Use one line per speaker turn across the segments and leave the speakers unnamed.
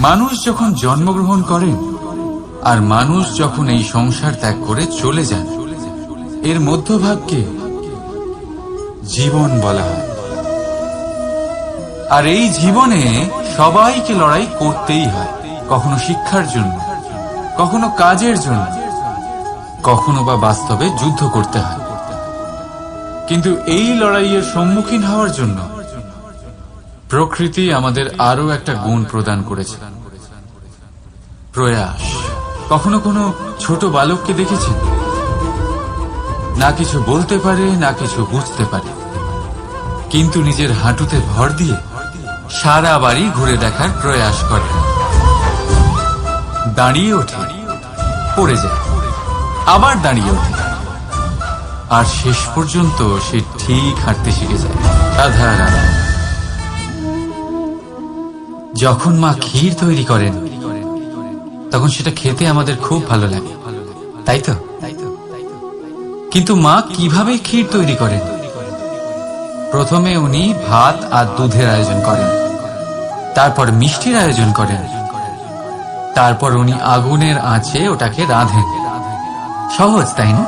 মানুষ যখন জন্মগ্রহণ করেন আর মানুষ যখন এই সংসার ত্যাগ করে চলে যান, এর মধ্যভাগকে জীবন বলা হয়। আর এই জীবনে সবাইকে লড়াই করতেই হয়, কখনো শিক্ষার জন্য, কখনো কাজের জন্য, কখনো বা বাস্তবে যুদ্ধ করতে হয়। কিন্তু এই লড়াইয়ের সম্মুখীন হওয়ার জন্য প্রকৃতি আমাদের আরো একটা গুণ প্রদান করেছে, প্রয়াস। কখনো কোনো ছোট বালককে দেখেছেন? না কিছু বলতে পারে, না কিছু বুঝতে পারে, কিন্তু নিজের হাঁটুতে ভর দিয়ে সারা বাড়ি ঘুরে দেখার প্রয়াস করে। দাঁড়িয়ে ওঠে, পড়ে যায়, আবার দাঁড়িয়ে ওঠে, আর শেষ পর্যন্ত সে ঠিক হাঁটতে শিখে যায়। রাধা রাধা। যখন মা ক্ষীর তৈরি করেন তখন সেটা খেতে আমাদের খুব ভালো লাগে, তাই তো? কিন্তু মা কিভাবে ক্ষীর তৈরি করেন? প্রথমে উনি ভাত আর দুধের আয়োজন করেন, তারপর মিষ্টির আয়োজন করেন, তারপর উনি আগুনের আঁচে ওটাকে রাঁধেন। সহজ, তাই না?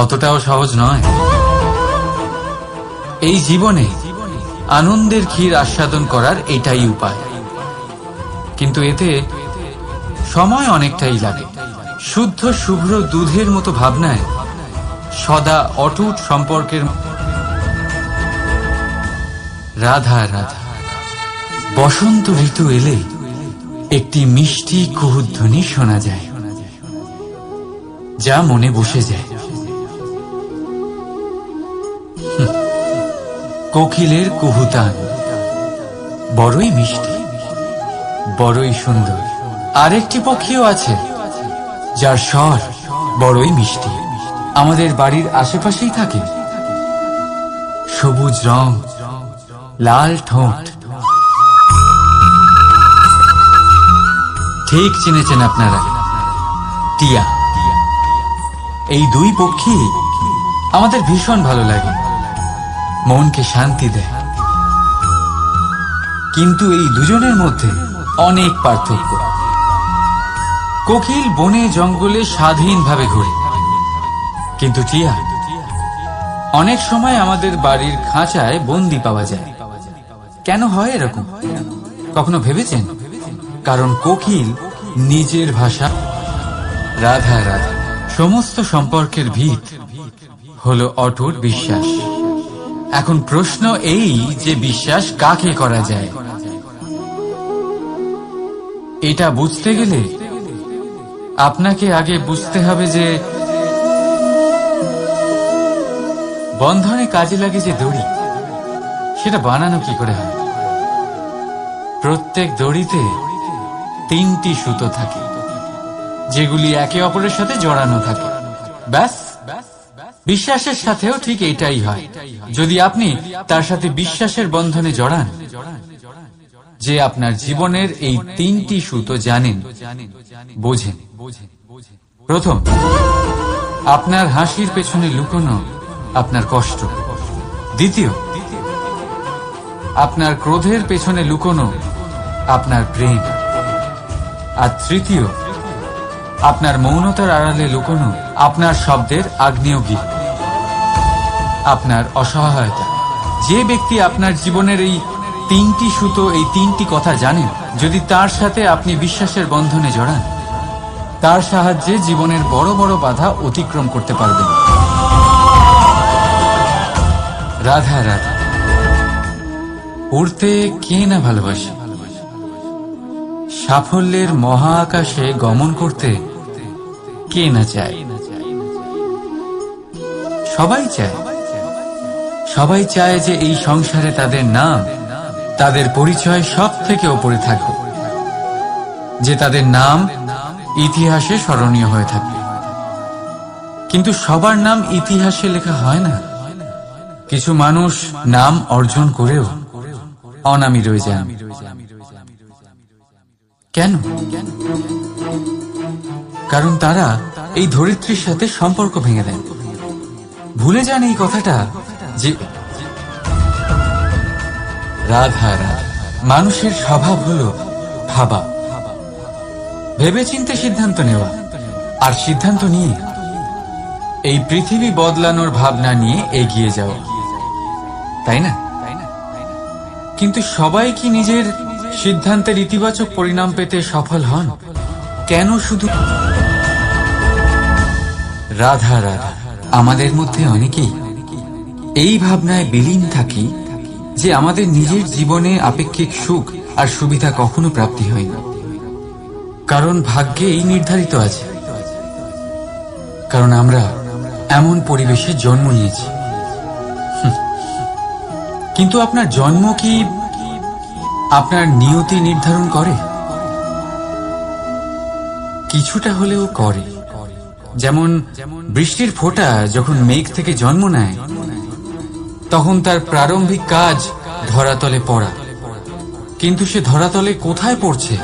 অতটাও সহজ নয়। এই জীবনে আনন্দের ক্ষীর আস্বাদন করার এটাই উপায়, কিন্তু এতে সময় অনেকটাই লাগে। শুদ্ধ শুভ্র দুধের মতো ভাবনায় সদা অটুট সম্পর্কের রাধা রাধা। বসন্ত ঋতু এলে একটি মিষ্টি কুহুধ্বনি শোনা যায়, যা মনে বসে যায়। কোকিলের কুহুতান বড়ই মিষ্টি, বড়ই সুন্দর। আরেকটি পক্ষীও আছে যার স্বর বড়ই মিষ্টি, আমাদের বাড়ির আশেপাশেই থাকে। সবুজ রং, লাল ঠোঁট। ঠিক চিনেছেন আপনারা, টিয়া। এই দুই পক্ষী আমাদের ভীষণ ভালো লাগে, মনকে শান্তি দেয়। কিন্তু এই দুজনের মধ্যে অনেক পার্থক্য। কোকিল বনে জঙ্গলে স্বাধীনভাবে ঘুরে, কিন্তু টিয়া অনেক সময় আমাদের বাড়ির খাঁচায় বন্দি পাওয়া যায়। কেন হয় এরকম? কখনো ভেবেছেন? কারণ কোকিল নিজের ভাষা। রাধা রাধা। সমস্ত সম্পর্কের ভিত হলো অটুট বিশ্বাস। এখন প্রশ্ন এই যে বিশ্বাস কাকে করা যায়? এটা বুঝতে গেলে আপনাকে আগে বুঝতে হবে যে বন্ধনে কাজে লাগে যে দড়ি, সেটা বানানো কি করে হয়। প্রত্যেক দড়িতে 3টি সুতো থাকে, যেগুলি একে অপরের সাথে জড়ানো থাকে। ব্যাস, বিশ্বাসের সাথেও ঠিক এটাই হয়। যদি আপনি তার সাথে বিশ্বাসের বন্ধনে জড়ান যে আপনার জীবনের এই 3টি সুতো জানেন, বোঝেন। প্রথম, আপনার হাসির পেছনে লুকোনো আপনার কষ্ট। দ্বিতীয়, আপনার ক্রোধের পেছনে লুকোনো আপনার প্রেম। আর তৃতীয়, আপনার মৌনতার আড়ালে লুকোনো আপনার শব্দের আগ্নেয়গিরি, আপনার অসহায়তা। যে ব্যক্তি আপনার জীবনের এই 3টি সুতো, এই 3টি কথা জানেন, যদি তার সাথে আপনি বিশ্বাসের বন্ধনে জড়ান, তার সাহায্যে জীবনের বড় বড় বাধা অতিক্রম করতে পারবেন। রাধা রাধা। উড়তে কে না ভালোবাসে? সাফল্যের মহা আকাশে গমন করতে কে না চায়? সবাই চায়। সবাই চায় যে এই সংসারে তাদের নাম, তাদের পরিচয় সব থেকে ওপরে থাকবে, যে তাদের নাম ইতিহাসে স্মরণীয় হয়ে থাকবে। কিন্তু সবার নাম ইতিহাসে লেখা হয় না। কিছু মানুষ নাম অর্জন করেও অনামী রয়ে যান। কেন? কারণ তারা এই ধরিত্রীর সাথে সম্পর্ক ভেঙে দেন। ভুলে যান এই কথাটা যে রাধা রাধা। মানুষের স্বভাব হলো ভাবা, ভেবেচিন্তে সিদ্ধান্ত নেওয়া, আর সিদ্ধান্ত নিয়ে এই পৃথিবী বদলানোর ভাবনা নিয়ে এগিয়ে যাওয়া, তাই না? কিন্তু সবাই কি নিজের সিদ্ধান্তের ইতিবাচক পরিণাম পেতে সফল হন? কেন শুধু রাধা রাধা? আমাদের মধ্যে অনেকেই এই ভাবনায় বিলীন থাকি যে আমাদের নিজের জীবনে আপেক্ষিক সুখ আর সুবিধা কখনো প্রাপ্তি হয় না, কারণ ভাগ্যেই নির্ধারিত আছে, কারণ আমরা এমন পরিবেশে জন্ম নিয়েছি। কিন্তু আপনার জন্ম কি আপনার নিয়তি নির্ধারণ করে? কিছুটা হলেও করে। যেমন বৃষ্টির ফোঁটা যখন মেঘ থেকে জন্ম নেয়, তখন তার প্রারম্ভিক কাজ ধরাতলে পড়া, কিন্তু সে ধরাতলে কোথায় পড়ছে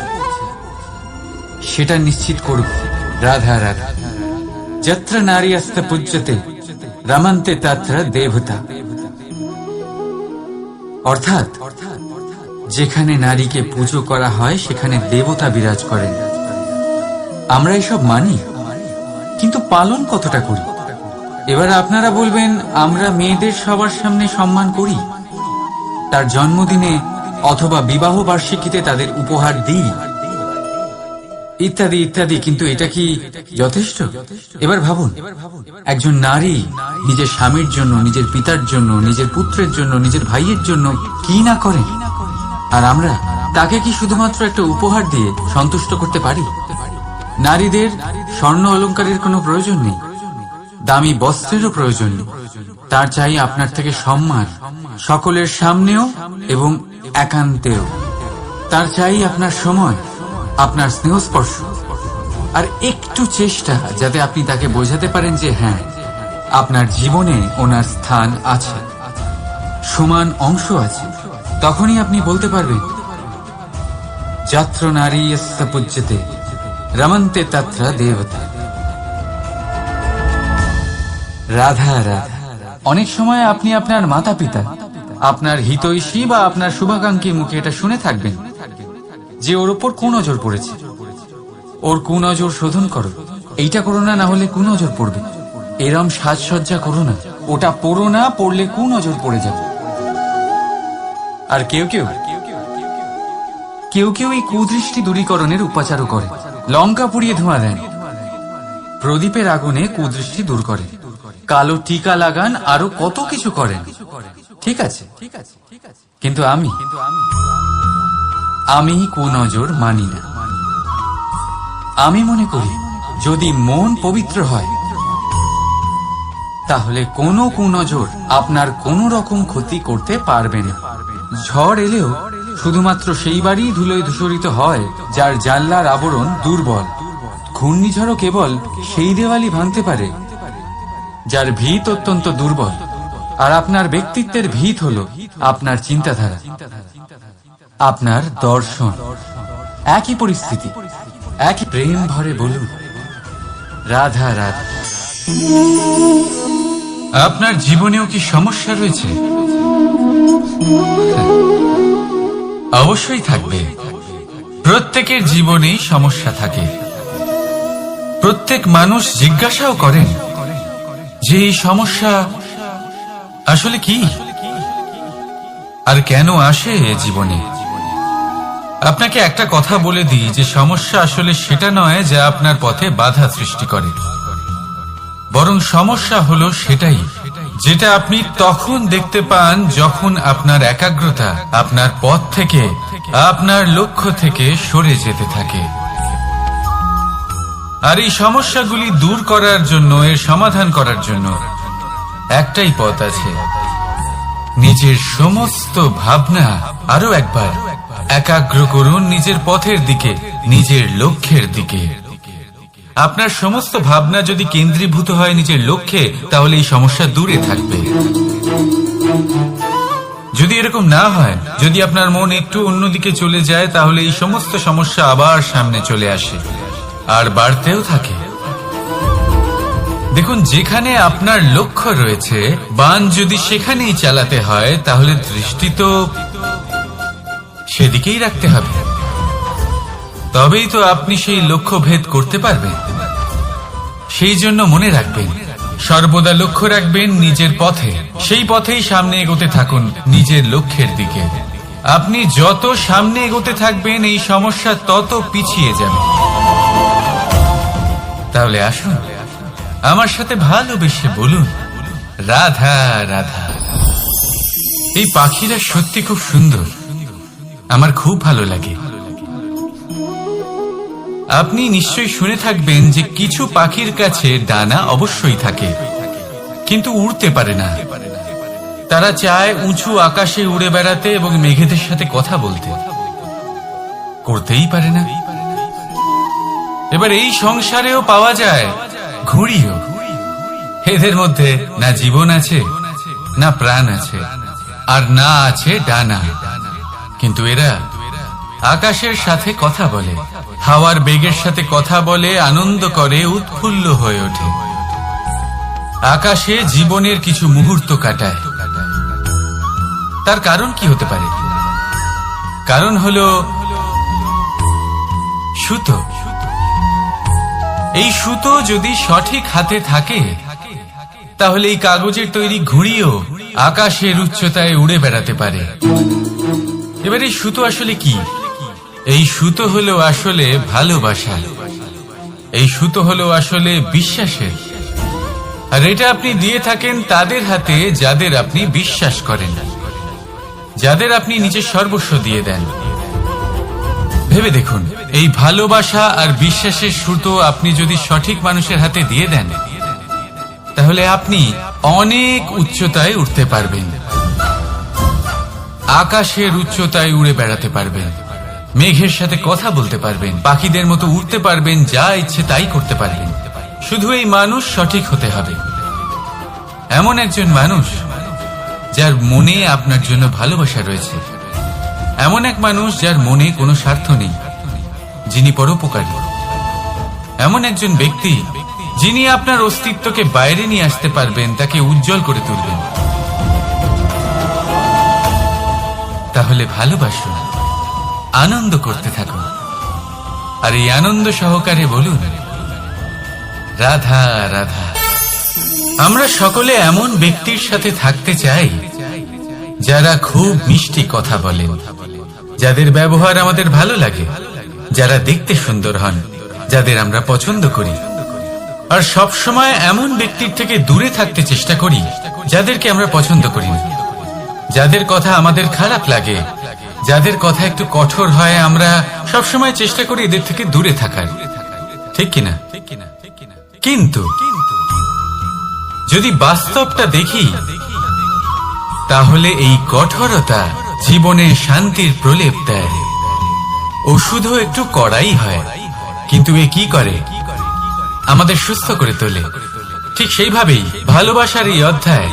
সেটা নিশ্চিত করবে রাধা রাধা। যত্র নারী অস্ত পূজ্যতে রমন্তে তত্র দেবতা। অর্থাৎ যেখানে নারীকে পুজো করা হয় সেখানে দেবতা বিরাজ করেন। আমরা এসব মানি, কিন্তু পালন কতটা করি? এবার আপনারা বলবেন, আমরা মেয়েদের সবার সামনে সম্মান করি, তার জন্মদিনে অথবা বিবাহ বার্ষিকীতে তাদের উপহার দিই, ইত্যাদি ইত্যাদি, কিন্তু এটা কি যথেষ্ট? এবার ভাবুন, একজন নারী নিজের স্বামীর জন্য, নিজের পিতার জন্য, নিজের পুত্রের জন্য, নিজের ভাইয়ের জন্য কি না করেন, আর আমরা তাকে কি শুধুমাত্র একটা উপহার দিয়ে সন্তুষ্ট করতে পারি? নারীদের স্বর্ণ অলংকারের কোনো প্রয়োজন নেই, দামি বস্ত্রেরও প্রয়োজন নেই, তার চাই আপনার থেকে সম্মান, সকলের সামনেও এবং একান্তেও। তার চাই আপনার সময়, আপনার স্নেহস্পর্শ, আর একটু চেষ্টা যাতে আপনি তাকে বোঝাতে পারেন যে হ্যাঁ, আপনার জীবনে ওনার স্থান আছে, সমান অংশ আছে। তখনই আপনি বলতে পারবেন, যত্র নারী অস্ত পূজ্যতে রমন্তে তত্র দেবতা। রাধা রাধা। অনেক সময় আপনি আপনার মাতা পিতা, আপনার হিতৈষী বা আপনার শুভাকাঙ্ক্ষীর মুখে এটা শুনে থাকবেন যে ওর ওপর কুনজর পড়েছে, ওর কুনজর শোধন করো, এইটা করো না, না হলে কুনজর পড়বে, এরম সাজসজ্জা করো না, ওটা পড়ো না, পড়লে কুনজর পড়ে যাবে। আর কেউ কেউ এই কুদৃষ্টি দূরীকরণের উপাচারও করে। লঙ্কা পুড়িয়ে ধোঁয়া দেন, প্রদীপের আগুনে কুদৃষ্টি দূর করে, কালো টিকা লাগান, আরো কত কিছু করেন। ঠিক আছে, কিন্তু আমি কুনজর মানি না। আমি মনে করি যদি মন পবিত্র হয় তাহলে কোনো কুনজর আপনার কোনো রকম ক্ষতি করতে পারবে না। ঝড় এলেও শুধুমাত্র সেই বাড়ি ধুলোয় ধূসরিত হয় যার জানলার আবরণ দুর্বল। ঘূর্ণিঝড়ও কেবল সেই দেওয়ালই ভাঙতে পারে যার ভিত অত্যন্ত দুর্বল। আর আপনার ব্যক্তিত্বের ভিত হলো আপনার চিন্তাধারা, আপনার দর্শন। একই পরিস্থিতি, একই প্রেম ভরে বলুন রাধা রাধা। আপনার জীবনেও কি সমস্যা রয়েছে? অবশ্যই থাকবে। প্রত্যেকের জীবনেই সমস্যা থাকে। প্রত্যেক মানুষ জিজ্ঞাসাও করেন যে এই সমস্যা আসলে কি আর কেন আসে এ জীবনে। আপনাকে একটা কথা বলে দিই যে সমস্যা আসলে সেটা নয় যা আপনার পথে বাধা সৃষ্টি করে, বরং সমস্যা হলো সেটাই যেটা আপনি তখন দেখতে পান যখন আপনার একাগ্রতা আপনার পথ থেকে, আপনার লক্ষ্য থেকে সরে যেতে থাকে। আর এই সমস্যাগুলি দূর করার জন্য, এর সমাধান করার জন্য একটাই পথ আছে, নিজের সমস্ত ভাবনা আরো একবার একাগ্র করুন নিজের পথের দিকে, নিজের লক্ষ্যের দিকে। আপনার সমস্ত ভাবনা যদি কেন্দ্রীভূত হয় নিজের লক্ষ্যে, তাহলে এই সমস্যা দূরে থাকবে। যদি এরকম না হয়, যদি আপনার মন একটু অন্যদিকে চলে যায়, তাহলে এই সমস্ত সমস্যা আবার সামনে চলে আসে আর বাড়তেও থাকে। দেখুন, যেখানে আপনার লক্ষ্য রয়েছে, বান যদি সেখানেই চালাতে হয়, তাহলে দৃষ্টি তো সেদিকেই রাখতে হবে। তবেই তো আপনি সেই লক্ষ্য ভেদ করতে পারবেন। সেই জন্য মনে রাখবেন, সর্বদা লক্ষ্য রাখবেন নিজের পথে, সেই পথেই সামনে এগোতে থাকুন নিজের লক্ষ্যের দিকে। আপনি যত সামনে এগোতে থাকবেন, এই সমস্যা তত পিছিয়ে যাবে। তাহলে আসুন, আমার সাথে ভালোবেসে বলুন, রাধা রাধা। এই পাখিরা সত্যি খুব সুন্দর, আমার খুব ভালো লাগে। আপনি নিশ্চয়ই শুনে থাকবেন যে কিছু পাখির কাছে ডানা অবশ্যই থাকে, কিন্তু উড়তে পারে না। তারা চায় উঁচু আকাশে উড়ে বেড়াতে এবং মেঘেদের সাথে কথা বলতে, করতেই পারে না। এবার এই সংসারেও পাওয়া যায় ঘুড়িও। এদের মধ্যে না জীবন আছে, না প্রাণ আছে, আর না আছে ডানা, কিন্তু এরা আকাশের সাথে কথা বলে, হাওয়ার বেগের সাথে কথা বলে, আনন্দ করে, উৎফুল্ল হয়ে ওঠে। আকাশে জীবনের কিছু মুহূর্ত কাটায়। তার কারণ কি হতে পারে? কারণ হলো সুতো। এই সুতো যদি সঠিক হাতে থাকে, তাহলে এই কাগজের তৈরি ঘুড়িও আকাশের উচ্চতায় উড়ে বেড়াতে পারে। এবার এই সুতো আসলে কি? এই সুতো হলো আসলে ভালোবাসা। এই সুতো হলো আসলে বিশ্বাসের। আর এটা আপনি দিয়ে থাকেন তাদের হাতে যাদের আপনি বিশ্বাস করেন, যাদের আপনি নিজের সর্বস্ব দিয়ে দেন। ভেবে দেখুন, এই ভালোবাসা আর বিশ্বাসের সুতো আপনি যদি সঠিক মানুষের হাতে দিয়ে দেন, তাহলে আপনি অনেক উচ্চতায় উঠতে পারবেন, আকাশের উচ্চতায় উড়ে বেড়াতে পারবেন, মেঘের সাথে কথা বলতে পারবেন, পাখিদের মতো উড়তে পারবেন, যা ইচ্ছে তাই করতে পারবেন। শুধু এই মানুষ সঠিক হতে হবে, এমন একজন মানুষ যার মনে আপনার জন্য ভালোবাসা রয়েছে, এমন এক মানুষ যার মনে কোনো স্বার্থ নেই, যিনি পরোপকারী, এমন একজন ব্যক্তি যিনি আপনার অস্তিত্বকে বাইরে নিয়ে আসতে পারবেন, তাকে উজ্জ্বল করে তুলবেন। তাহলে ভালোবাসুন, আনন্দ করতে থাকুন, আর এই আনন্দ সহকারে বলুন, রাধা রাধা। আমরা সকলে এমন ব্যক্তির সাথে থাকতে চাই যারা খুব মিষ্টি কথা বলেন, যাদের ব্যবহার আমাদের ভালো লাগে, যারা দেখতে সুন্দর হন, যাদের আমরা পছন্দ করি। আর সব সময় এমন ব্যক্তির থেকে দূরে থাকতে চেষ্টা করি যাদেরকে আমরা পছন্দ করি না, যাদের কথা আমাদের খারাপ লাগে, যাদের কথা একটু কঠোর হয়। আমরা সব সময় চেষ্টা করি এদের থেকে দূরে থাকার, ঠিক কিনা? কিন্তু যদি বাস্তবটা দেখি, তাহলে এই কঠোরতা জীবনে শান্তির প্রলেপ দেয়। ও শুধু একটু কড়াই হয়, কিন্তু এ কি করে? আমাদের সুস্থ করে তোলে। ঠিক সেইভাবেই ভালোবাসার এই অধ্যায়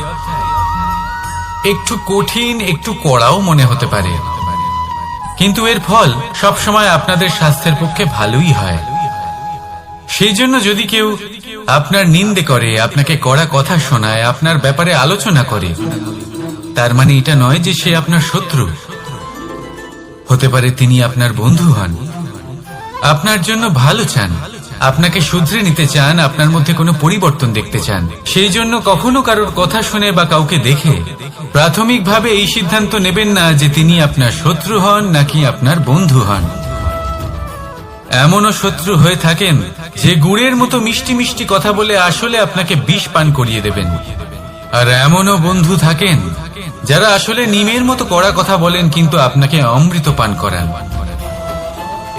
একটু কঠিন, একটু কড়াও মনে হতে পারে, কিন্তু এর ফল সবসময় আপনাদের স্বাস্থ্যের পক্ষে ভালোই হয়। সেই জন্য যদি কেউ আপনার নিন্দে করে, আপনাকে কড়া কথা শোনায়, আপনার ব্যাপারে আলোচনা করে, তার মানে এটা নয় যে সে আপনার শত্রু। হতে পারে তিনি আপনার বন্ধু হন, আপনার জন্য ভালো চান, আপনাকে শুধরে নিতে চান, আপনার মধ্যে কোনো পরিবর্তন দেখতে চান। সেই জন্য কখনো কারোর কথা শুনে বা কাউকে দেখে প্রাথমিকভাবে এই সিদ্ধান্ত নেবেন না যে তিনি আপনার শত্রু হন নাকি আপনার বন্ধু হন। এমনও শত্রু হয়ে থাকেন যে গুড়ের মতো মিষ্টি মিষ্টি কথা বলে আসলে আপনাকে বিষ পান করিয়ে দেবেন। আর এমনও বন্ধু থাকেন যারা আসলে নিমের মতো কড়া কথা বলেন, কিন্তু আপনাকে অমৃত পান করান।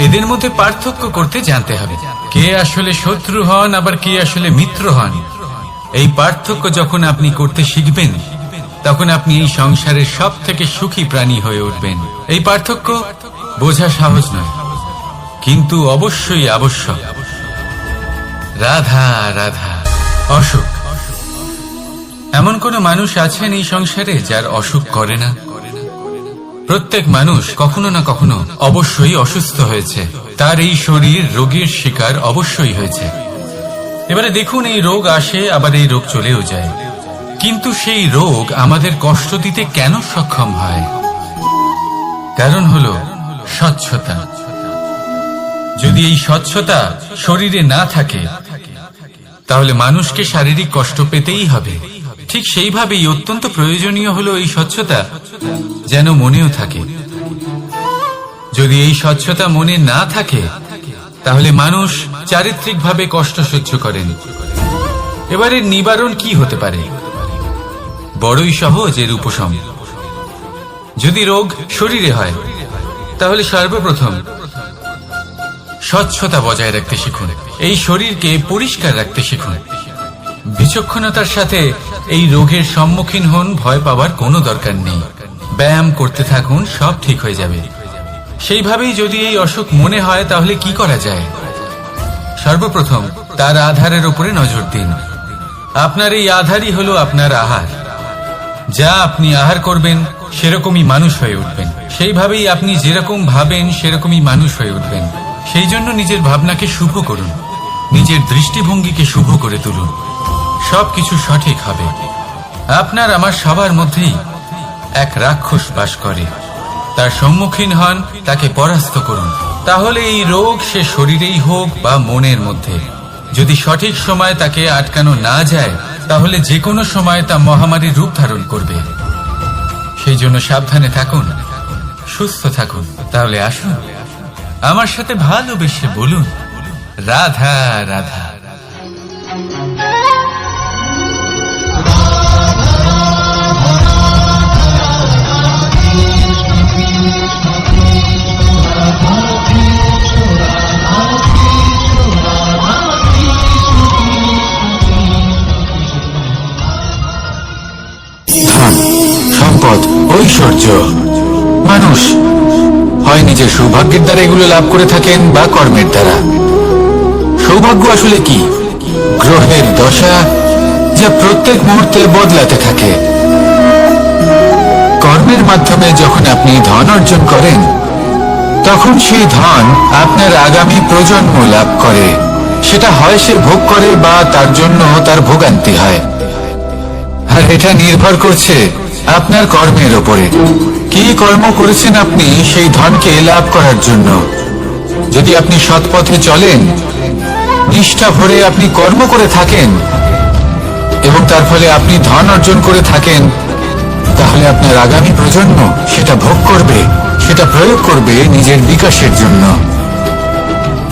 এদের মধ্যে পার্থক্য করতে জানতে হবে, কে আসলে শত্রু হন আবার কে আসলে মিত্র হন। এই পার্থক্য যখন আপনি করতে শিখবেন, তখন আপনি এই সংসারের সব থেকে সুখী প্রাণী হয়ে উঠবেন। এই পার্থক্য বোঝা সহজ নয়, কিন্তু অবশ্যই আবশ্যক। রাধা রাধা। অসুখ। এমন কোন মানুষ আছেন এই সংসারে যার অসুখ করে না? প্রত্যেক মানুষ কখনো না কখনো অবশ্যই অসুস্থ হয়েছে, তার এই শরীর রোগের শিকার অবশ্যই হয়েছে। এবারে দেখুন, এই রোগ আসে, আবার এই রোগ চলেও যায়, কিন্তু সেই রোগ আমাদের কষ্ট দিতে কেন সক্ষম হয়? কারণ হলো স্বচ্ছতা। যদি এই স্বচ্ছতা শরীরে না থাকে, তাহলে মানুষকে শারীরিক কষ্ট পেতেই হবে। ঠিক সেইভাবেই অত্যন্ত প্রয়োজনীয় হলো এই স্বচ্ছতা যেন মনেও থাকে। যদি এই স্বচ্ছতা মনে না থাকে, তাহলে মানুষ চারিত্রিকভাবে কষ্ট সহ্য করেন। এবারে নিবারণ কি হতে পারে? বড়ই সহজ এর উপশম। যদি রোগ শরীরে হয়, তাহলে সর্বপ্রথম স্বচ্ছতা বজায় রাখতে শিখুন। এই শরীরকে পরিষ্কার রাখতে শিখুন। বিচক্ষণতার সাথে এই রোগের সম্মুখীন হন। ভয় পাওয়ার কোনো দরকার নেই। ব্যায়াম করতে থাকুন, সব ঠিক হয়ে যাবে। সেইভাবেই যদি এই অসুখ মনে হয়, তাহলে কি করা যায়? সর্বপ্রথম তার আধারের উপরে নজর দিন। আপনার এই আধারই হলো আপনার আহার। যা আপনি আহার করবেন, সেরকমই মানুষ হয়ে উঠবেন। সেইভাবেই আপনি যেরকম ভাবেন, সেরকমই মানুষ হয়ে উঠবেন। সেই জন্য নিজের ভাবনাকে শুভ করুন, নিজের দৃষ্টিভঙ্গিকে শুভ করে তুলুন। সবকিছু সঠিক হবে। আপনার আমার সবার মধ্যেই এক রাক্ষস বাস করে। তার সম্মুখীন হন, তাকে পরাস্ত করুন। তাহলে এই রোগ সে শরীরেই হোক বা মনের মধ্যে, যদি সঠিক সময় তাকে আটকানো না যায়, তাহলে যে কোনো সময় তা মহামারীর রূপ ধারণ করবে। সেই জন্য সাবধানে থাকুন, সুস্থ থাকুন। তাহলে আসুন, আমার সাথে ভালোবেসে বলুন, রাধা রাধা। সম্পদ, ঐশ্বর্য, মানুষ হয় নিজের সৌভাগ্যের দ্বারা এগুলো লাভ করে থাকেন বা কর্মের দ্বারা। সৌভাগ্য আসলে কি? গ্রহের দশা, যা প্রত্যেক মুহূর্তে বদলাতে থাকে। কর্মের মাধ্যমে যখন আপনি ধন অর্জন করেন, তখন সেই ধন আপনার আগামী প্রজন্ম লাভ করে। সেটা হয় সে ভোগ করে বা তার জন্য তার ভোগান্তি হয়। আর এটা নির্ভর করছে আপনার কর্মের ওপরে। কি কর্ম করেছেন আপনি সেই ধনকে লাভ করার জন্য? যদি আপনি সৎ পথে চলেন, নিষ্ঠা ভরে আপনি কর্ম করে থাকেন এবং তার ফলে আপনি ধন অর্জন করে থাকেন, তাহলে আপনার আগামী প্রজন্ম সেটা ভোগ করবে, সেটা প্রয়োগ করবে নিজের বিকাশের জন্য।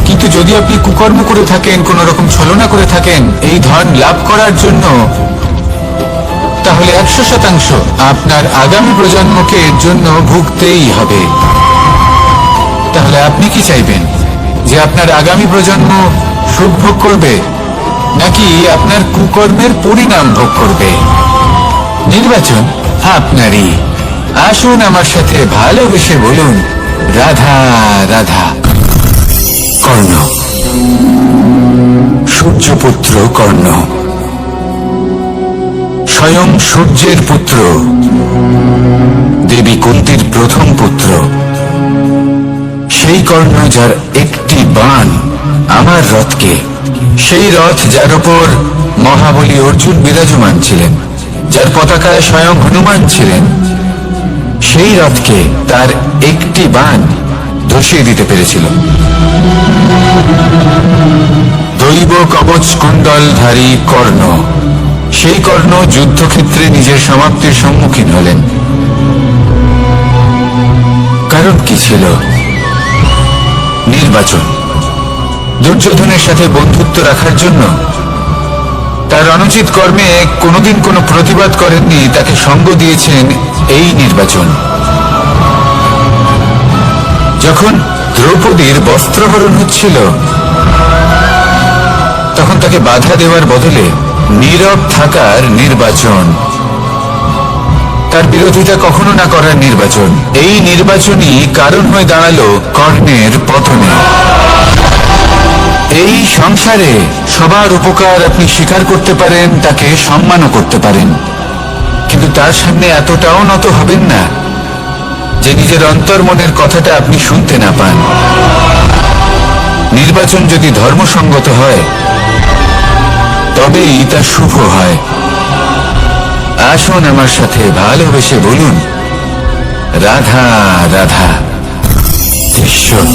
কিন্তু যদি আপনি কুকর্ম করে থাকেন, কোন রকম ছলনা করে থাকেন এই ধন লাভ করার জন্য, তাহলে 100% আপনার আগামী প্রজন্মকে এর জন্য ভুগতেই হবে। তাহলে আপনি কি চাইবেন? যে আপনার আগামী প্রজন্ম সুখ ভোগ করবে, নাকি আপনার কুকর্মের পরিণাম ভোগ করবে? নির্বাচন আপনারই। আসুন আমার সাথে ভালোবেসে বলুন, রাধা রাধা। কর্ণ, সূর্যপুত্র কর্ণ, স্বয়ং সূর্যের পুত্র, দেবী কুন্তীর প্রথম পুত্র। সেই কর্ণ যার একটি বাণ আমার রথকে, সেই রথ যার উপর মহাবলী অর্জুন বিরাজমান ছিলেন, যার পতাকায় স্বয়ং হনুমান ছিলেন, সেই রথকে তার একটি বাণ ধসিয়ে দিতে পেরেছিল। দৈব কবচ কুণ্ডলধারী কর্ণ, সেই কর্ণ যুদ্ধক্ষেত্রে নিজের সমাপ্তির সম্মুখীন হলেন। কারণ কি ছিল? নির্বাচন। দুর্যোধনের সাথে বন্ধুত্ব রাখার জন্য তার অনুচিত কর্মে কোনোদিন কোনো প্রতিবাদ করেননি, তাকে সঙ্গ দিয়েছেন এই নির্বাচন। যখন দ্রৌপদীর বস্ত্রহরণ হচ্ছিল, তখন তাকে বাধা দেওয়ার বদলে নীরব থাকার নির্বাচন, তার বিরোধিতা কখনো না করার নির্বাচন। এই নির্বাচনই কারণ হয়ে দাঁড়ালো কর্ণের পতনে। এই সংসারে সবার উপকার আপনি স্বীকার করতে পারেন, তাকে সম্মানও করতে পারেন, কিন্তু তার সামনে এতটাও নত হবেন না যে নিজের অন্তর্মনের কথাটা আপনি শুনতে না পান। নির্বাচন যদি ধর্মসঙ্গত হয়,
তবেই তা শুভ হয়। আসুন আমার সাথে ভালোবেসে বলুন, রাধা রাধা। ঈশ্বর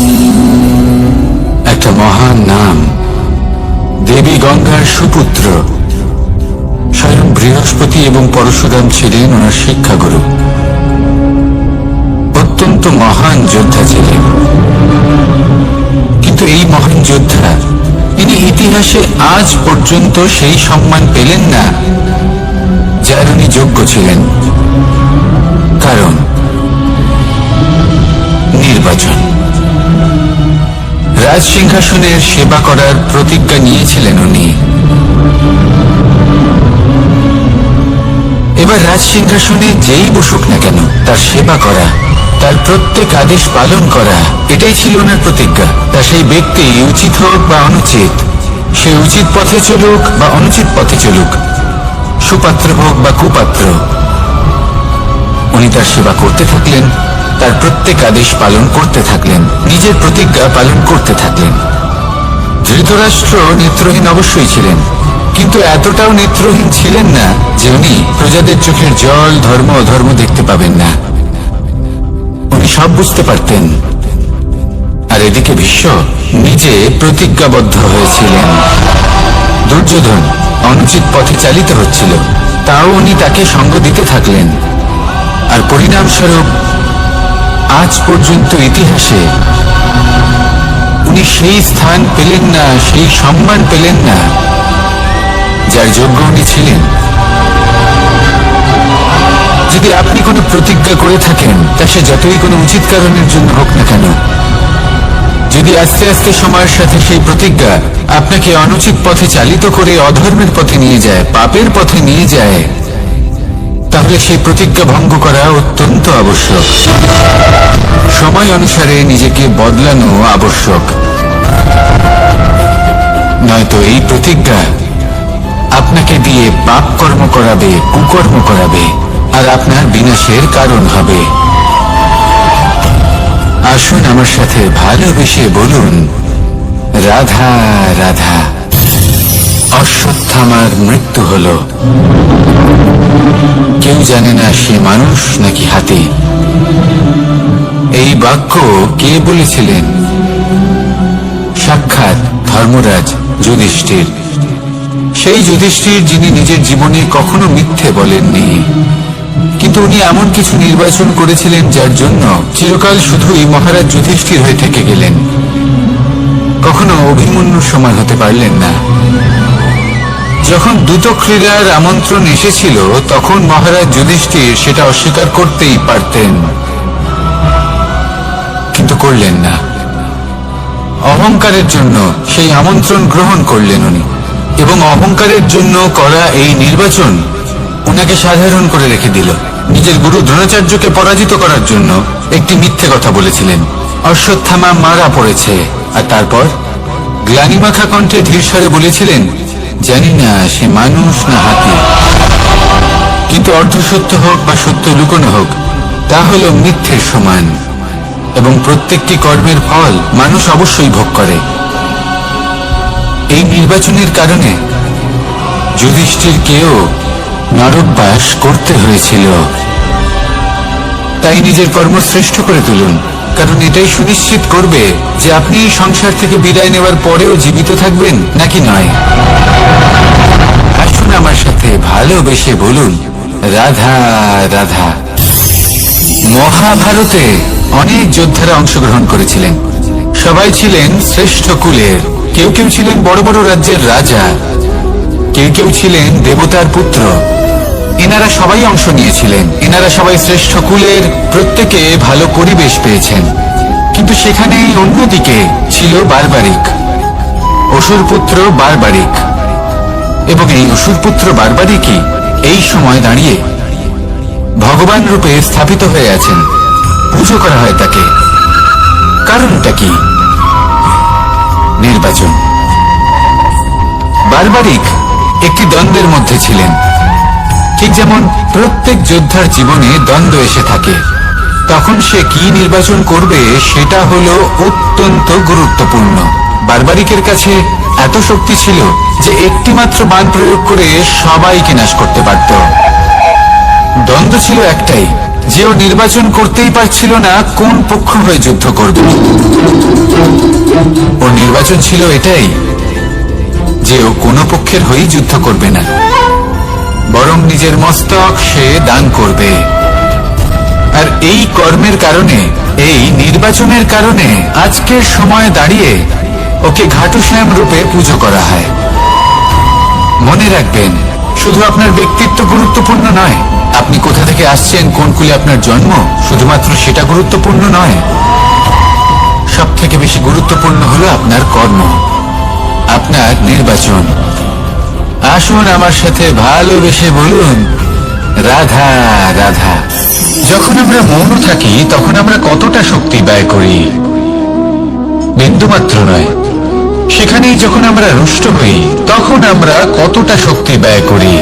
একটা মহান নাম। দেবী গঙ্গার সুপুত্র স্বয়ং বৃহস্পতি এবং পরশুরাম ছিলেন ওনার শিক্ষাগুরু। অত্যন্ত মহান যোদ্ধা ছিলেন, কিন্তু এই মহান যোদ্ধা ইনি ইতিহাসে আজ পর্যন্ত সেই সম্মান পেলেন না যার উনি যোগ্য ছিলেন। কারণ নির্বাচন। রাজ সিংহাসনের সেবা করার প্রতিজ্ঞা নিয়েছিলেন উনি। এবার রাজ সিংহাসনে যেই বসুক না কেন তার সেবা করা, তার প্রত্যেক আদেশ পালন করা, এটাই ছিল ওনার প্রতিজ্ঞা। তা সেই ব্যক্তি উচিত হোক বা অনুচিত, সে উচিত পথে চলুক বা অনুচিত পথে চলুক, সুপাত্র হোক বা কুপাত্র, উনি তার সেবা করতে থাকলেন, তার প্রত্যেক আদেশ পালন করতে থাকলেন, নিজের প্রতিজ্ঞা পালন করতে থাকলেন। ধৃতরাষ্ট্র নেত্রহীন অবশ্যই ছিলেন, কিন্তু এতটাও নেত্রহীন ছিলেন না যে উনি প্রজাদের চোখের জল, ধর্ম অধর্ম দেখতে পাবেন না। উনি সব বুঝতে পারতেন। আর এদিকে ভীষ্ম নিজে প্রতিজ্ঞাবদ্ধ হয়েছিলেন। দুর্যোধন অনুচিত পথে চালিত হচ্ছিল, তাও উনি তাকে সঙ্গ দিতে থাকলেন। আর পরিণামস্বরূপ আজ পর্যন্ত ইতিহাসে উনি সেই স্থান পেলেন না, সেই সম্মান পেলেন না যার যোগ্য উনি ছিলেন। যদি আপনি কোনো প্রতিজ্ঞা করে থাকেন, তা সে যতই কোনো উচিত কারণের জন্য হোক না কেন, যদি আস্তে আস্তে সময়ের সাথে সেই প্রতিজ্ঞা আপনাকে অনুচিত পথে চালিত করে অধর্মের পথে নিয়ে যায়, পাপের পথে নিয়ে যায়, তাহলে সেই প্রতিজ্ঞা ভঙ্গ করা অত্যন্ত আবশ্যক। সময় অনুসারে নিজেকে বদলানো আবশ্যক, নয়তো এই প্রতিজ্ঞা আপনাকে দিয়ে পাপ কর্ম করাবে, কুকর্ম করাবে, আর আপনার বিনাশের কারণ হবে। আসুন আমার সাথে ভালোবেসে বলুন, রাধা রাধা। অশ্বত্থামার মৃত্যু হল। কেউ জানে না সে মানুষ নাকি হাতি। এই বাক্য কে বলেছিলেন? সাক্ষাৎ ধর্মরাজ যুধিষ্ঠির। সেই যুধিষ্ঠির যিনি নিজের জীবনে কখনো মিথ্যে বলেননি, কিন্তু উনি এমন কিছু নির্বাচন করেছিলেন যার জন্য চিরকাল শুধুই মহারাজ যুধিষ্ঠির হয়ে থেকে গেলেন, কখনো অভিমন্যুর সমান হতে পারলেন না। যখন দ্রুত ক্রীড়ার আমন্ত্রণ এসেছিল, তখন মহারাজ যুধিষ্ঠির সেটা অস্বীকার করতেই পারতেন, কিন্তু করলেন না। অহংকারের জন্য সেই আমন্ত্রণ গ্রহণ করলেন উনি, এবং অহংকারের জন্য করা এই নির্বাচন উনাকে সাধারণ করে রেখে দিল। নিজের গুরু দ্রোণাচার্যকে পরাজিত করার জন্য একটি মিথ্যে কথা বলেছিলেন। অশ্বত্থামা মারা পড়েছে, আর তারপর গ্লানিমাখা কণ্ঠে ধীরস্বরে বলেছিলেন, জানি না সে মানুষ না হাতি। কিন্তু অর্ধসত্য হোক বা সত্য লুকোনো হোক, তা হল মিথ্যের সমান, এবং প্রত্যেকটি কর্মের ফল মানুষ অবশ্যই ভোগ করে। এই নির্বাচনের কারণে যুধিষ্ঠিরকেও নরকবাস করতে হয়েছিল। তাই নিজের কর্ম শ্রেষ্ঠ করে তুলুন, কারণ এটাই সুনিশ্চিত করবে যে আপনি এই সংসার থেকে বিদায় নেওয়ার পরেও জীবিত থাকবেন নাকি নয়। আসুন আমার সাথে ভালোবেসে বলুন, রাধা রাধা। মহাভারতে অনেক যোদ্ধারা অংশগ্রহণ করেছিলেন। সবাই ছিলেন শ্রেষ্ঠ কুলের। কেউ কেউ ছিলেন বড় বড় রাজ্যের রাজা, কেউ কেউ ছিলেন দেবতার পুত্র। এনারা সবাই অংশ নিয়েছিলেন। এনারা সবাই শ্রেষ্ঠ কুলের, প্রত্যেকে ভালো পরিবেশ পেয়েছেন। কিন্তু সেখানে অন্যদিকে ছিল বারবারিক, অসুরপুত্র বারবারিক। এবং এই অসুরপুত্র বারবারিকই এই সময় দাঁড়িয়ে ভগবান রূপে স্থাপিত হয়ে আছেন। পুজো করা হয় তাকে। কারণটা কি? নির্বাচন। বারবারিক একটি দ্বন্দ্বের মধ্যে ছিলেন। ঠিক যেমন প্রত্যেক যোদ্ধার জীবনে দ্বন্দ্ব এসে থাকে, তখন সে কি নির্বাচন করবে সেটা হলো অত্যন্ত গুরুত্বপূর্ণ। বারবারিকের কাছে এত শক্তি ছিল যে একটি মাত্র বাণ প্রয়োগ করে সবাইকে নাশ করতে পারত। দ্বন্দ্ব ছিল একটাই, যে ও নির্বাচন করতেই পারছিল না কোন পক্ষ হয়ে যুদ্ধ করবে। ওর নির্বাচন ছিল এটাই যে ও কোনো পক্ষের হয়েই যুদ্ধ করবে না, বরং নিজের মস্তক সে দান করবে। আর এই কর্মের কারণে, এই নির্বাচনের কারণে আজকের সময়ে দাঁড়িয়ে ওকে ঘাটুশ্যাম রূপে পুজো করা হয়। মনে রাখবেন, শুধু আপনার ব্যক্তিত্ব গুরুত্বপূর্ণ নয়, আপনি কোথা থেকে আসছেন, কোন কুলে আপনার জন্ম, শুধুমাত্র সেটা গুরুত্বপূর্ণ নয়। সব থেকে বেশি গুরুত্বপূর্ণ হলো আপনার কর্ম, আপনার নির্বাচন। আসুন আমার সাথে ভালোবেসে বলুন, রাধা রাধা। যখন আমরা মৌন থাকি তখন আমরা কতটা শক্তি ব্যয় করি, বিন্দুমাত্র নয়। সেখানেই যখন আমরা রুষ্ট হই তখন আমরা কতটা শক্তি ব্যয় করি।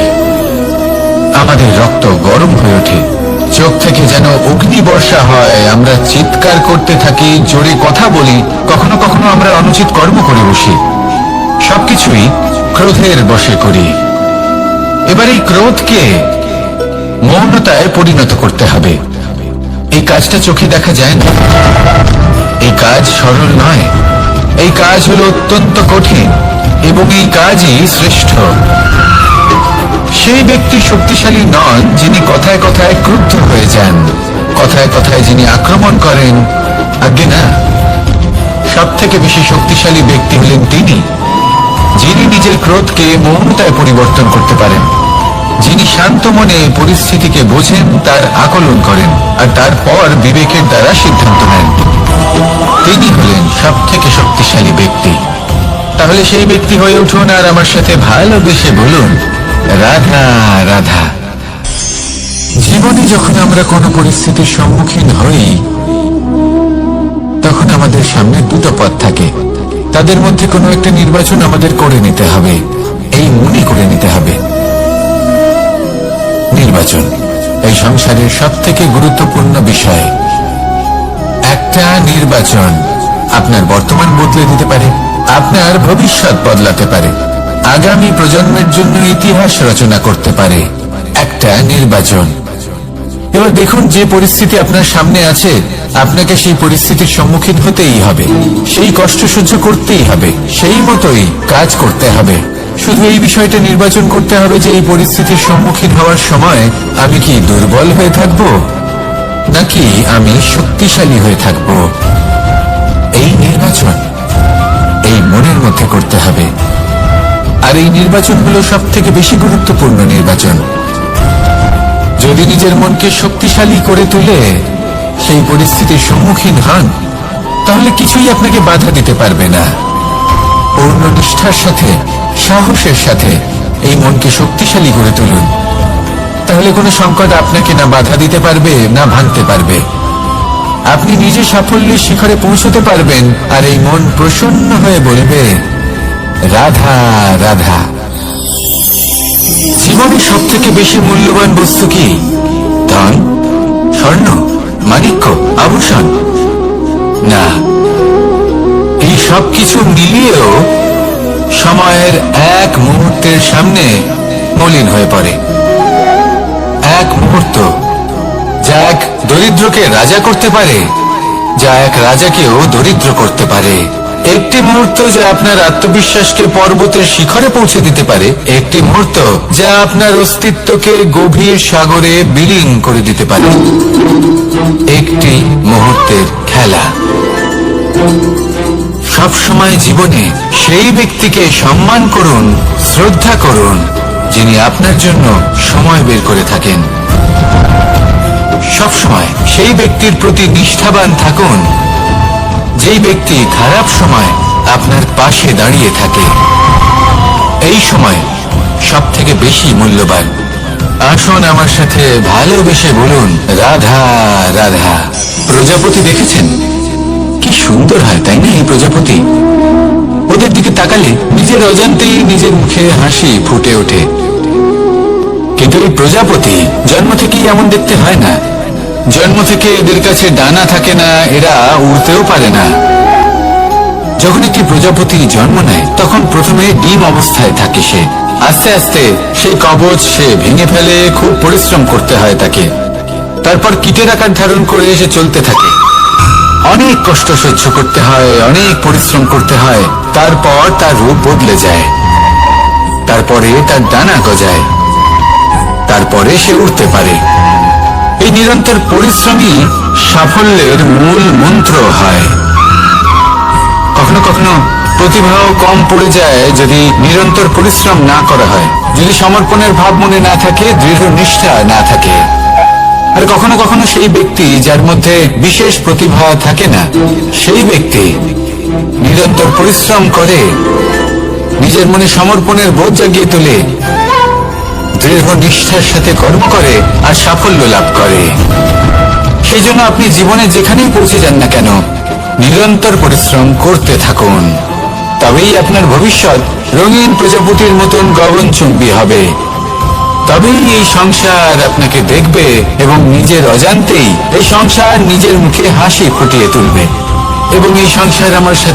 আমাদের রক্ত গরম হয়ে ওঠে, চোখ থেকে যেন অগ্নি বর্ষা হয়, আমরা চিৎকার করতে থাকি, জোরে কথা বলি, কখনো কখনো আমরা অনুচিত কর্ম করে বসি। সবকিছুই ক্রোধের বশে করি। এবার এই ক্রোধকে মৌনতায় পরিণত করতে হবে। এই কাজটা চোখে দেখা যায় না, এই কাজ সরল নয়, এই কাজ হলো অত্যন্ত কঠিন এবং এই কাজই শ্রেষ্ঠ। সেই ব্যক্তি শক্তিশালী নন যিনি কথায় কথায় ক্রুদ্ধ হয়ে যান, কথায় কথায় যিনি আক্রমণ করেন। আজ্ঞে না, সব থেকে বেশি শক্তিশালী ব্যক্তি হলেন তিনি যিনি নিজের ক্রোধকে মৌনতায় পরিবর্তন করতে পারেন, যিনি শান্ত মনে পরিস্থিতিকে বোঝেন, তার আকলন করেন আর তারপর বিবেকের দ্বারা সিদ্ধান্ত নেন। তিনি হলেন সব থেকে শক্তিশালী ব্যক্তি। তাহলে সেই ব্যক্তি হয়ে উঠুন আর আমার সাথে ভালোবেসে বলুন, রাধা রাধা। জীবনে যখন আমরা কোনো পরিস্থিতির সম্মুখীন হই তখন আমাদের সামনে দুটো পথ থাকে, তাদের মধ্যে কোনো একটা নির্বাচন আমাদের করে নিতে হবে। এই মনে করে নিতে হবে, নির্বাচন এই সংসারের সব থেকে গুরুত্বপূর্ণ বিষয়। একটা নির্বাচন আপনার বর্তমান বদলে দিতে পারে, আপনার ভবিষ্যৎ বদলাতে পারে, আগামী প্রজন্মের জন্য ইতিহাস রচনা করতে পারে। একটা নির্বাচন। এবার দেখুন, যে পরিস্থিতি আপনার সামনে আছে, আপনাকে সেই পরিস্থিতির সম্মুখীন হতেই হবে, সেই কষ্ট সহ্য করতেই হবে, সেই মতোই কাজ করতে হবে। শুধু এই বিষয়টা নির্বাচন করতে হবে যে এই পরিস্থিতির সম্মুখীন হওয়ার সময় আমি কি দুর্বল হয়ে থাকব নাকি আমি শক্তিশালী হয়ে থাকব। এই নির্বাচন এই মনের মধ্যে করতে হবে। আর এই নির্বাচন হলো সব থেকে বেশি গুরুত্বপূর্ণ নির্বাচন। যদি নিজের মনকে শক্তিশালী করে তুলে সেই পরিস্থিতির সম্মুখীন হন, তাহলে কিছুই আপনাকে বাধা দিতে পারবে না। পূর্ণ নিষ্ঠার সাথে, সাহসের সাথে এই মনকে শক্তিশালী করে তুলুন, তাহলে কোনো সংকট আপনাকে না বাধা দিতে পারবে না ভাঙতে পারবে। আপনি নিজে সাফল্যের শিখরে পৌঁছতে পারবেন আর এই মন প্রসন্ন হয়ে বলবে, রাধা রাধা। জীবনের সব থেকে বেশি মূল্যবান বস্তু কি? ধন, স্বর্ণ, মাণিক্য, আভূষণ? না, এই সব কিছু মিলিয়েও সময়ের এক মুহূর্তের সামনে মলিন হয়ে পড়ে। এক মুহূর্ত যা এক দরিদ্রকে রাজা করতে পারে, যা এক রাজাকেও দরিদ্র করতে পারে। একটি মুহূর্ত যা আপনার আত্মবিশ্বাসকে পর্বতের শিখরে পৌঁছে দিতে পারে, একটি মুহূর্ত যা আপনার অস্তিত্বকে গভীর সাগরে বিলীন করে দিতে পারে। একটি মুহূর্তের খেলা। সব সময় জীবনে সেই ব্যক্তিকে সম্মান করুন, শ্রদ্ধা করুন যিনি আপনার জন্য সময় বের করে থাকেন। সব সময় সেই ব্যক্তির প্রতি নিষ্ঠাবান থাকুন যেই ব্যক্তি খারাপ সময় আপনার পাশে দাঁড়িয়ে থাকে। এই সময় সব থেকে বেশি মূল্যবান। আসুন আমার সাথে ভালোবেসে বলুন, রাধা রাধা। প্রজাপতি দেখেছেন? কি সুন্দর হয়, তাই না? এই প্রজাপতি, ওদের দিকে তাকালে নিজের অজান্তেই নিজের মুখে হাসি ফুটে ওঠে। কিন্তু এই প্রজাপতি জন্ম থেকেই এমন দেখতে হয় না। জন্ম থেকে এদের কাছে ডানা থাকে না, এরা উড়তেও পারে না। যখন একটি প্রজাপতি জন্ম নেয় তখন প্রথমে ডিম অবস্থায় থাকে সে। আস্তে আস্তে সেই কবচ সে ভেঙে ফেলে, খুব পরিশ্রম করতে হয় তাকে। তারপর কীটের আকার ধারণ করে সে চলতে থাকে, অনেক কষ্ট সহ্য করতে হয়, অনেক পরিশ্রম করতে হয়। তারপর তার রূপ বদলে যায়, তারপরে তার ডানা গজায়, তারপরে সে উঠতে পারে। এই নিরন্তর পরিশ্রমই সাফল্যের মূল মন্ত্র হয়। কখনো কখনো প্রতিভাও কম পড়ে যায় যদি নিরন্তর পরিশ্রম না করা হয়, যদি সমর্পণের ভাব মনে না থাকে, দৃঢ় নিষ্ঠা না থাকে। আর কখনো কখনো সেই ব্যক্তি যার মধ্যে বিশেষ প্রতিভা থাকে না, সেই ব্যক্তি নিরন্তর পরিশ্রম করে, নিজের মনে সমর্পণের বোধ জাগিয়ে তোলে, দৃঢ় নিষ্ঠার সাথে কর্ম করে আর সাফল্য লাভ করে। সেই জন্য আপনি জীবনে যেখানেই পৌঁছে যান না কেন, নিরন্তর পরিশ্রম করতে থাকুন। তবেই আপনার ভবিষ্যৎ রঙিন প্রজাপতির মতন গগনচুম্বী হবে। তবেই এই সংসার আপনাকে দেখবে এবং নিজের অজান্তেই এই সংসার নিজের মুখে হাসি ফুটিয়ে তুলবে। এবং এই সংসার আমার সাথে